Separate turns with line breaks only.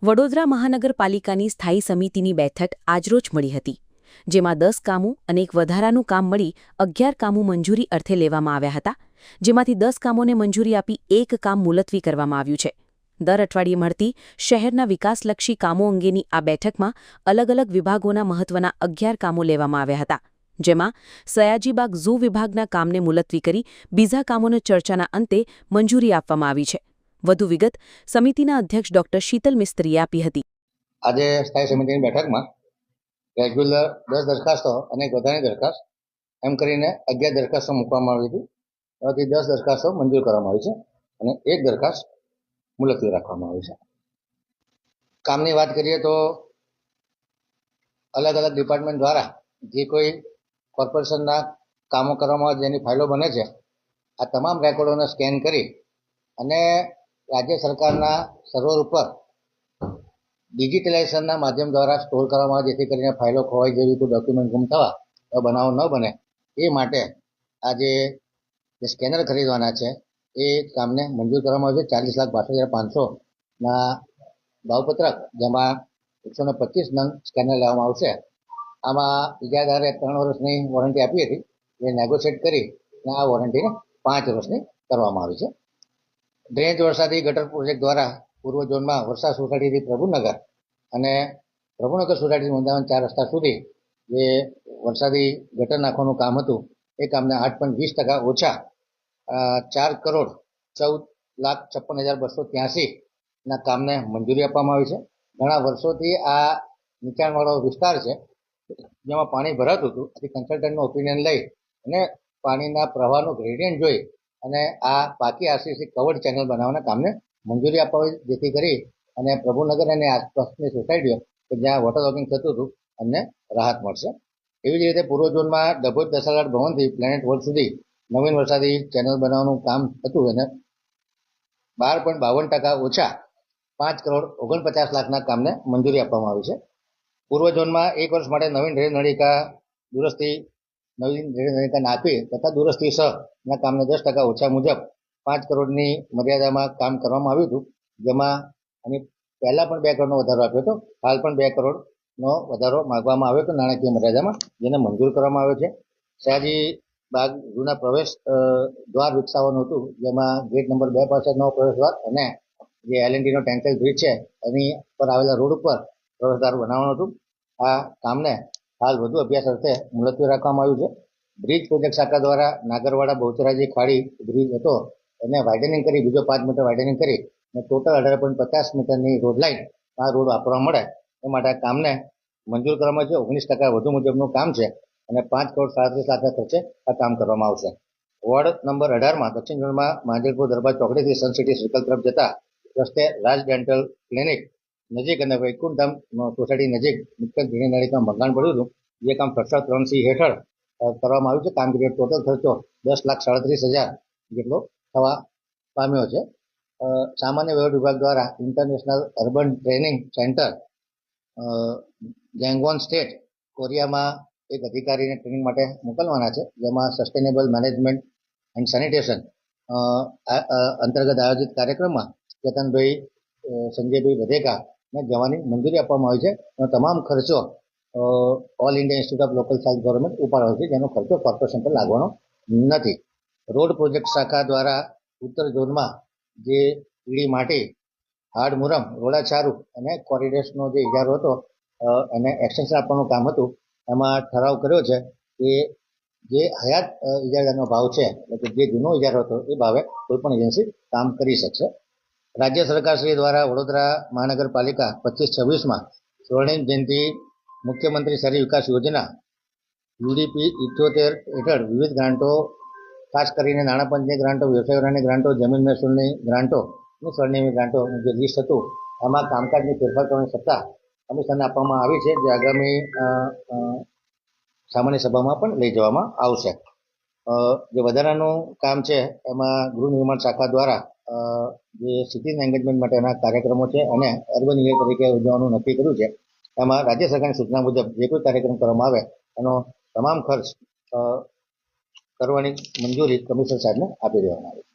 વડોદરા મહાનગરપાલિકાની સ્થાયી સમિતિની બેઠક આજરોજ મળી હતી, જેમાં 10 કામો અને એક વધારાનું કામ મળી 11 કામો મંજૂરી અર્થે લેવામાં આવ્યા હતા, જેમાંથી 10 કામોને મંજૂરી આપી એક કામ મુલતવી કરવામાં આવ્યું છે. દર અઠવાડિયે મળતી શહેરના વિકાસલક્ષી કામો અંગેની આ બેઠકમાં અલગ અલગ વિભાગોના મહત્વના 11 કામો લેવામાં આવ્યા હતા, જેમાં સયાજીબાગ ઝૂ વિભાગના કામને મુલતવી કરી બીજા કામોને ચર્ચાના અંતે મંજૂરી આપવામાં આવી છે. વધુ વિગત સમિતિના અધ્યક્ષ ડોક્ટર શીતલ મિસ્ત્રીએ આપી હતી.
આજે સ્થાયી સમિતિની બેઠકમાં રેગ્યુલર 10 દરખાસ્તો અને એક વધારાની દરખાસ્ત એમ કરીને 11 દરખાસ્તો મૂકવામાં આવી હતી. એમાંથી 10 દરખાસ્તો મંજૂર કરવામાં આવી છે અને એક દરખાસ્ત મુલતવી રાખવામાં આવી છે. કામની વાત કરીએ તો અલગ અલગ ડિપાર્ટમેન્ટ દ્વારા જે કોઈ કોર્પોરેશનના કામો કરવામાં આવે જેની ફાઇલો બને છે, આ તમામ રેકોર્ડોને સ્કેન કરી અને રાજ્ય સરકારના સર્વર ઉપર ડિજિટલાઇઝેશનના માધ્યમ દ્વારા સ્ટોર કરવામાં આવે, જેથી કરીને ફાઇલો ખોવાઈ જેવી કોઈ ડોક્યુમેન્ટ ગુમ થવા એવા બનાવો ન બને એ માટે આજે જે સ્કેનર ખરીદવાના છે એ કામને મંજૂર કરવામાં આવ્યું છે. 40,62,500ના ભાવપત્રક, જેમાં 125 નંગ સ્કેનર લેવામાં આવશે. આમાં ઇજાદારે 3 વર્ષની વોરંટી આપી હતી, એ નેગોશિએટ કરી અને આ વોરંટીને 5 વર્ષની કરવામાં આવી છે. ડ્રેનેજ વરસાદી ગટર પ્રોજેક્ટ દ્વારા પૂર્વ ઝોનમાં વરસા સોસાયટીથી પ્રભુનગર અને પ્રભુનગર સોસાયટી નોંધાવાના 4 રસ્તા સુધી જે વરસાદી ગટર નાખવાનું કામ હતું એ કામને 8.20% ઓછા 4,14,56,283ના કામને મંજૂરી આપવામાં આવી છે. ઘણા વર્ષોથી આ નીચાણવાળો વિસ્તાર છે, જેમાં પાણી ભરાતું હતું. કન્સલ્ટન્ટનું ઓપિનિયન લઈ અને પાણીના પ્રવાહનું ગ્રેડિયન્ટ જોઈ અને આ પાકી આરસીસી કવર્ડ ચેનલ બનાવવાના કામને મંજૂરી આપવી, જેથી કરી અને પ્રભુનગર અને આસપાસની સોસાયટીઓ કે જ્યાં વોટર લોગિંગ થતું હતું અમને રાહત મળશે. એવી જ રીતે પૂર્વ ઝોનમાં ડભોઈ દસાલાડ ભવનથી પ્લેનેટ વર્લ્ડ સુધી નવીન વરસાદી ચેનલ બનાવવાનું કામ હતું અને 12.52% ઓછા 5,49,00,000ના કામને મંજૂરી આપવામાં આવી છે. પૂર્વ ઝોનમાં 1 વર્ષ માટે નવીન રેલ નળિકા નાખવી તથા દુરસ્તી સહના કામને 10% ઓછા મુજબ 5 કરોડની મર્યાદામાં કામ કરવામાં આવ્યું હતું, જેમાં અમે પહેલા પણ 2 કરોડનો વધારો આપ્યો હતો. હાલ પણ 2 કરોડનો વધારો માંગવામાં આવ્યો હતો નાણાકીય મર્યાદામાં, જેને મંજૂર કરવામાં આવ્યો છે. સયાજીબાગ ઝૂના પ્રવેશ દ્વાર વિકસાવવાનું હતું, જેમાં ગેટ નંબર 2 પાસે નવો પ્રવેશ દ્વાર અને જે L&Tનો ટેન્કલ બ્રિજ છે એની પર આવેલા રોડ ઉપર પ્રવેશદ્વાર બનાવવાનું હતું. આ કામને હાલ વધુ અભ્યાસ અર્થે મુલતવી રાખવામાં આવ્યું છે. બ્રિજ પ્રોજેક્ટ શાખા દ્વારા નાગરવાડા બહુચરાજી ખાડી બ્રિજ હતો એને વાઇડનિંગ કરી, બીજો 5 મીટર વાઇડનિંગ કરી અને ટોટલ 18.50 મીટરની રોડ લાઇન આ રોડ વાપરવા મળે એ માટે આ કામને મંજૂર કરવામાં છે. 19% વધુ મુજબનું કામ છે અને 5,37,00,000ના ખર્ચે આ કામ કરવામાં આવશે. વોર્ડ નંબર 18માં દક્ષિણ ઝોનમાં માંજલપુર દરબાર ચોકડીથી સનસિટી સર્કલ તરફ જતા રસ્તે રાજ ડેન્ટલ ક્લિનિક નજીક અને વૈકુંઠધામ સોસાયટી નજીક મુખ્ય ડ્રેનેજ નળીકામાં ભંગાણ પડ્યું હતું, જે કામ પ્રસ્તાવ 3C હેઠળ કરવામાં આવ્યું છે. કામગીરીનો ટોટલ ખર્ચો 10,37,000 જેટલો થવા પામ્યો છે. સામાન્ય વહીવટ વિભાગ દ્વારા international urban training centre Gangwon state કોરિયામાં એક અધિકારીને ટ્રેનિંગ માટે મોકલવાના છે, જેમાં સસ્ટેનેબલ મેનેજમેન્ટ એન્ડ સેનિટેશન અંતર્ગત આયોજિત કાર્યક્રમમાં ચેતનભાઈ સંજયભાઈ વધેકાને જવાની મંજૂરી આપવામાં આવી છે. અને તમામ ખર્ચો all India institute of local self government ઉપાડવાનો છે, જેનો ખર્ચો કોર્પોરેશન પર લાગવાનો નથી. રોડ પ્રોજેક્ટ શાખા દ્વારા ઉત્તર ઝોનમાં જે ઈડી માટી, હાડમુરમ, રોડાચારું અને કોરિડોર્સનો જે ઇજારો હતો એને એક્સટેન્શન આપવાનું કામ હતું. એમાં ઠરાવ કર્યો છે કે જે હયાત ઇજારાનો ભાવ છે, એટલે કે જે જૂનો ઇજારો હતો એ ભાવે કોઈપણ એજન્સી કામ કરી શકશે. રાજ્ય સરકારશ્રી દ્વારા વડોદરા મહાનગરપાલિકા 25-26માં સ્વર્ણિમ જયંતિ મુખ્યમંત્રી શહેરી વિકાસ યોજના UDP 78 હેઠળ વિવિધ ગ્રાન્ટો, ખાસ કરીને નાણાં પંચની ગ્રાન્ટો, વ્યવસાય ગ્રાન્ટો, જમીન મહેસૂલની ગ્રાન્ટો અને સ્વર્ણિમ ગ્રાન્ટોનું જે લિસ્ટ હતું આમાં કામકાજની ફેરફાર કરવાની સત્તા કમિશનને આપવામાં આવી છે, જે આગામી સામાન્ય સભામાં પણ લઈ જવામાં આવશે. જે વધારાનું કામ છે એમાં ગૃહ નિર્માણ શાખા દ્વારા જે સિટીઝન એન્ગેજમેન્ટ માટેના કાર્યક્રમો છે અને અર્બન ઇયર તરીકે ઉજવવાનું નક્કી કર્યું છે. એમાં રાજ્ય સરકારની સૂચના મુજબ જે કોઈ કાર્યક્રમ કરવામાં આવે એનો તમામ ખર્ચ કરવાની મંજૂરી કમિશનર સાહેબને આપી દેવામાં આવી.